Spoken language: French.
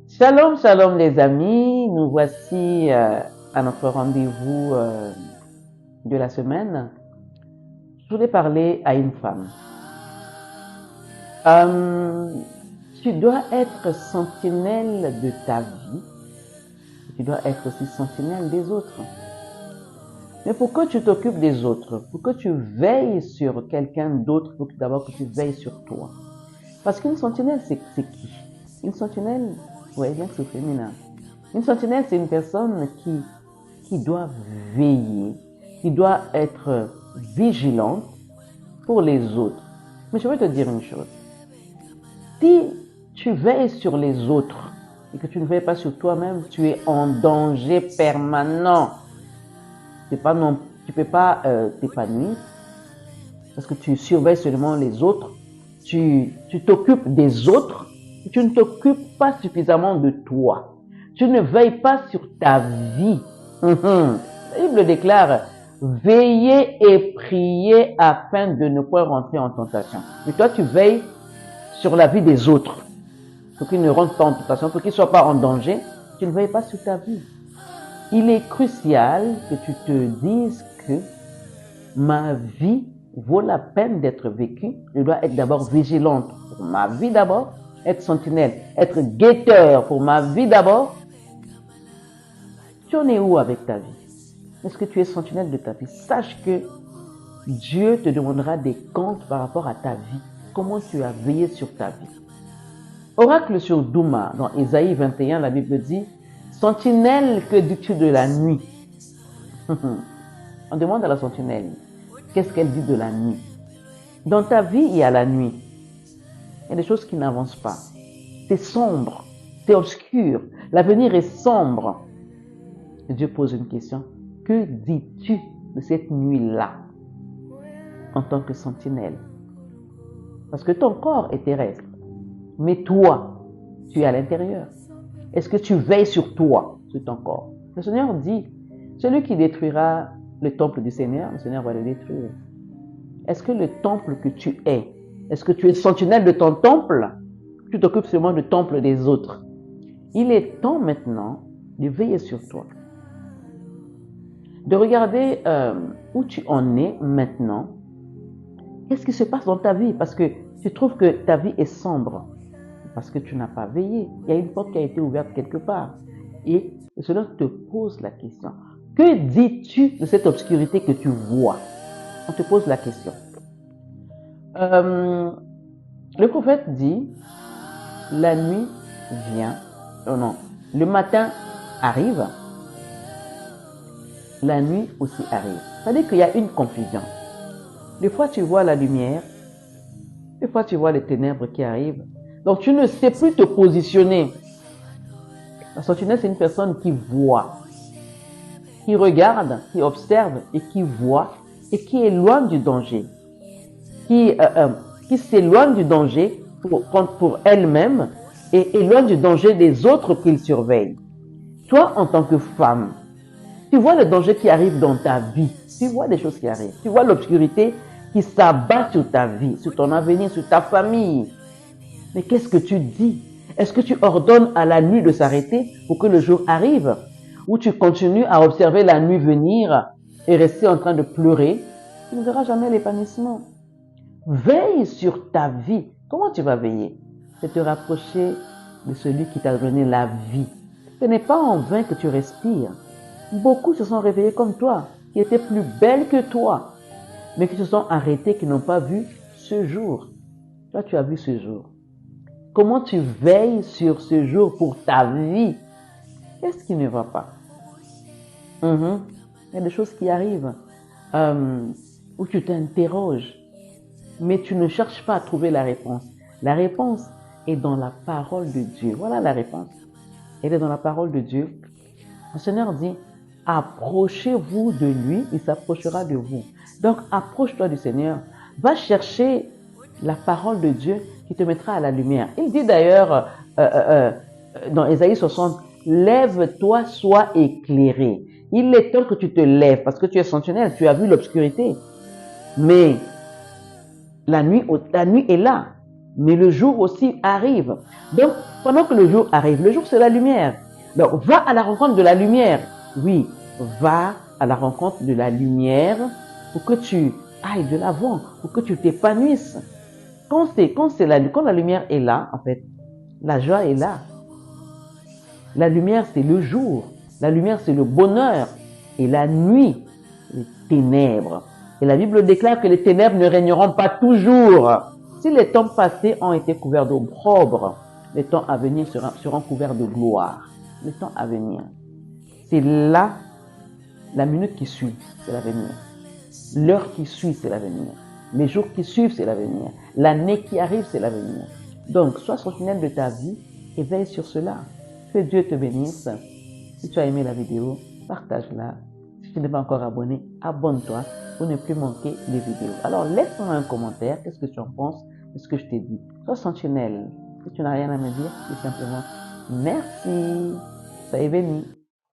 Shalom, shalom les amis, nous voici à notre rendez-vous de la semaine. Je voulais parler à une femme. Tu dois être sentinelle de ta vie, tu dois être aussi sentinelle des autres. Mais pour que tu t'occupes des autres, pour que tu veilles sur quelqu'un d'autre, il faut d'abord que tu veilles sur toi. Parce qu'une sentinelle, c'est qui? Une sentinelle, vous voyez bien que c'est féminin. Une sentinelle, c'est une personne qui doit veiller, qui doit être vigilante pour les autres. Mais je vais te dire une chose. Si tu veilles sur les autres et que tu ne veilles pas sur toi-même, tu es en danger permanent. Tu ne peux pas t'épanouir parce que tu surveilles seulement les autres. Tu t'occupes des autres. Tu ne t'occupes pas suffisamment de toi. Tu ne veilles pas sur ta vie. La Bible déclare, veillez et priez afin de ne pas rentrer en tentation. Mais toi, tu veilles sur la vie des autres pour qu'ils ne rentrent pas en tentation, pour qu'ils ne soient pas en danger. Tu ne veilles pas sur ta vie. Il est crucial que tu te dises que ma vie vaut la peine d'être vécue. Je dois être d'abord vigilante pour ma vie d'abord, être sentinelle, être guetteur pour ma vie d'abord. Tu en es où avec ta vie? Est-ce que tu es sentinelle de ta vie? Sache que Dieu te demandera des comptes par rapport à ta vie. Comment tu as veillé sur ta vie? Oracle sur Douma, dans Ésaïe 21, la Bible dit, sentinelle, que dis-tu de la nuit? On demande à la sentinelle, qu'est-ce qu'elle dit de la nuit? Dans ta vie, il y a la nuit. Il y a des choses qui n'avancent pas. C'est sombre, c'est obscur. L'avenir est sombre. Et Dieu pose une question. Que dis-tu de cette nuit-là en tant que sentinelle? Parce que ton corps est terrestre. Mais toi, tu es à l'intérieur. Est-ce que tu veilles sur toi, sur ton corps? Le Seigneur dit, celui qui détruira le temple du Seigneur, le Seigneur va le détruire. Est-ce que le temple que tu es, est-ce que tu es sentinelle de ton temple? Tu t'occupes seulement du temple des autres. Il est temps maintenant de veiller sur toi. De regarder où tu en es maintenant. Qu'est-ce qui se passe dans ta vie? Parce que tu trouves que ta vie est sombre. Parce que tu n'as pas veillé. Il y a une porte qui a été ouverte quelque part. Et le Seigneur te pose la question. Que dis-tu de cette obscurité que tu vois? On te pose la question. Le prophète dit, la nuit vient, non, le matin arrive, la nuit aussi arrive. C'est-à-dire qu'il y a une confusion. Des fois, tu vois la lumière, des fois, tu vois les ténèbres qui arrivent. Donc, tu ne sais plus te positionner. La sentinelle, c'est une personne qui voit, qui regarde, qui observe et qui voit et qui éloigne du danger, qui s'éloigne du danger pour elle-même et éloigne du danger des autres qu'il surveille. Toi, en tant que femme, tu vois le danger qui arrive dans ta vie, tu vois des choses qui arrivent, tu vois l'obscurité qui s'abat sur ta vie, sur ton avenir, sur ta famille. Mais qu'est-ce que tu dis? Est-ce que tu ordonnes à la nuit de s'arrêter pour que le jour arrive? Ou tu continues à observer la nuit venir et rester en train de pleurer? Tu ne verras jamais l'épanouissement. Veille sur ta vie. Comment tu vas veiller? C'est te rapprocher de celui qui t'a donné la vie. Ce n'est pas en vain que tu respires. Beaucoup se sont réveillés comme toi, qui étaient plus belles que toi, mais qui se sont arrêtés, qui n'ont pas vu ce jour. Toi, tu as vu ce jour. Comment tu veilles sur ce jour pour ta vie? Qu'est-ce qui ne va pas? Il y a des choses qui arrivent où tu t'interroges, mais tu ne cherches pas à trouver la réponse. La réponse est dans la parole de Dieu. Voilà la réponse. Elle est dans la parole de Dieu. Le Seigneur dit, approchez-vous de lui, il s'approchera de vous. Donc, approche-toi du Seigneur. Va chercher la parole de Dieu qui te mettra à la lumière. Il dit d'ailleurs dans Ésaïe 60, lève-toi, sois éclairé. Il est temps que tu te lèves parce que tu es sentinelle, tu as vu l'obscurité. Mais la nuit est là. mais le jour aussi arrive. Donc, pendant que le jour arrive, le jour c'est la lumière. Donc, va à la rencontre de la lumière. Oui, va à la rencontre de la lumière pour que tu ailles de l'avant, pour que tu t'épanouisses. Quand la lumière est là, en fait, la joie est là. La lumière, c'est le jour. La lumière, c'est le bonheur. Et la nuit, les ténèbres. Et la Bible déclare que les ténèbres ne régneront pas toujours. Si les temps passés ont été couverts d'opprobre, les temps à venir seront couverts de gloire. Les temps à venir. C'est là, la minute qui suit, c'est l'avenir. L'heure qui suit, c'est l'avenir. Les jours qui suivent, c'est l'avenir. L'année qui arrive, c'est l'avenir. Donc, sois sentinelle de ta vie et veille sur cela. Que Dieu te bénisse. Si tu as aimé la vidéo, partage-la. Si tu n'es pas encore abonné, abonne-toi pour ne plus manquer les vidéos. Alors, laisse-moi un commentaire. Qu'est-ce que tu en penses de ce que je t'ai dit? Sois sentinelle. Si tu n'as rien à me dire, tout simplement, merci. Soyez béni.